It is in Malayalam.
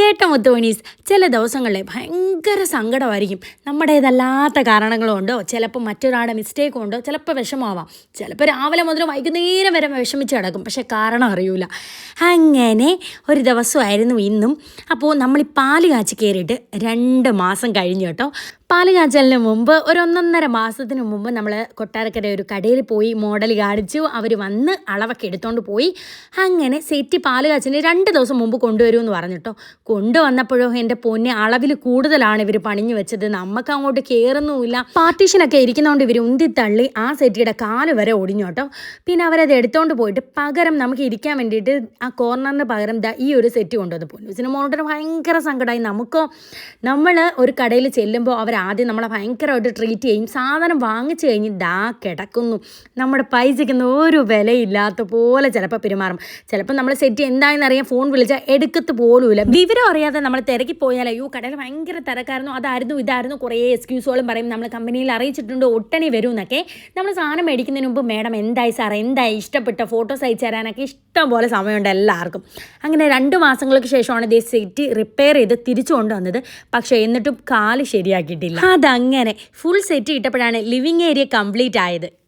കേട്ട മുത്തോണീസ് ചില ദിവസങ്ങളിൽ ഭയങ്കര സങ്കടമായിരിക്കും. നമ്മുടേതല്ലാത്ത കാരണങ്ങളുണ്ടോ, ചിലപ്പോൾ മറ്റൊരാളുടെ മിസ്റ്റേക്ക് ഉണ്ടോ, ചിലപ്പോൾ വിഷമമാവാം, ചിലപ്പോൾ രാവിലെ മുതൽ വൈകുന്നേരം വരെ വിഷമിച്ച് കിടക്കും, പക്ഷേ കാരണം അറിയൂല. അങ്ങനെ ഒരു ദിവസമായിരുന്നു ഇന്നും. അപ്പോൾ നമ്മൾ ഈ പാല് കാച്ചി കയറിയിട്ട് 2 മാസം കഴിഞ്ഞു കേട്ടോ. പാല് കാച്ചലിന് മുമ്പ് ഒരു 1.5 മാസത്തിന് മുമ്പ് നമ്മൾ കൊട്ടാരക്കര ഒരു കടയിൽ പോയി മോഡൽ കാണിച്ചു. അവർ വന്ന് അളവൊക്കെ എടുത്തുകൊണ്ട് പോയി. അങ്ങനെ സെറ്റ് പാല് കാച്ചിന് 2 ദിവസം മുമ്പ് കൊണ്ടുവരുമെന്ന് പറഞ്ഞിട്ടോ. കൊണ്ടുവന്നപ്പോഴോ എൻ്റെ പൊന്നെ, അളവിൽ കൂടുതലാണ് ഇവർ പണിഞ്ഞു വെച്ചത്. നമുക്ക് അങ്ങോട്ട് കയറുന്നുമില്ല. പാർട്ടീഷനൊക്കെ ഇരിക്കുന്നതുകൊണ്ട് ഇവർ ഉന്തിത്തള്ളി ആ സെറ്റിയുടെ കാല് വരെ ഒടിഞ്ഞു കേട്ടോ. പിന്നെ അവരത് എടുത്തുകൊണ്ട് പോയിട്ട് പകരം നമുക്ക് ഇരിക്കാൻ വേണ്ടിയിട്ട് ആ കോർണറിന് പകരം ഈ ഒരു സെറ്റ് കൊണ്ടുവന്നു. പൊന്നൂസിന് മോഡൽ ഭയങ്കര സങ്കടമായി. നമ്മൾ ഒരു കടയിൽ ചെല്ലുമ്പോൾ ആദ്യം നമ്മളെ ഭയങ്കരമായിട്ട് ട്രീറ്റ് ചെയ്യും. സാധനം വാങ്ങിച്ചു കഴിഞ്ഞ് കിടക്കുന്നു. നമ്മുടെ പൈസയ്ക്കൊന്നും ഒരു വിലയില്ലാത്ത പോലെ ചിലപ്പോൾ പെരുമാറും. ചിലപ്പോൾ നമ്മൾ സെറ്റ് എന്താണെന്ന് അറിയാൻ ഫോൺ വിളിച്ചാൽ എടുക്കത്ത് പോലുമില്ല. വിവരം അറിയാതെ നമ്മൾ തിരക്കി പോയാൽ അയ്യോ കടയിൽ ഭയങ്കര തിരക്കായിരുന്നു, അതായിരുന്നു ഇതായിരുന്നു കുറേ എക്സ്ക്യൂസുകളും പറയും. നമ്മൾ കമ്പനിയിൽ അറിയിച്ചിട്ടുണ്ട് ഒട്ടനെ വരും എന്നൊക്കെ. നമ്മൾ സാധനം മേടിക്കുന്നതിന് മുമ്പ് മേഡം എന്തായി സാറേ, എന്തായി, ഇഷ്ടപ്പെട്ട ഫോട്ടോസ് അയച്ചു തരാനൊക്കെ ഇഷ്ടം പോലെ സമയമുണ്ട് എല്ലാവർക്കും. അങ്ങനെ 2 മാസങ്ങൾക്ക് ശേഷമാണ് ഇതേ സെറ്റ് റിപ്പയർ ചെയ്ത് തിരിച്ചു കൊണ്ടുവന്നത്. പക്ഷേ എന്നിട്ടും കാല് ശരിയാക്കിയിട്ടില്ല. അതങ്ങനെ ഫുൾ സെറ്റ് ഇട്ടപ്പോഴാണ് ലിവിങ് ഏരിയ കംപ്ലീറ്റ് ആയത്.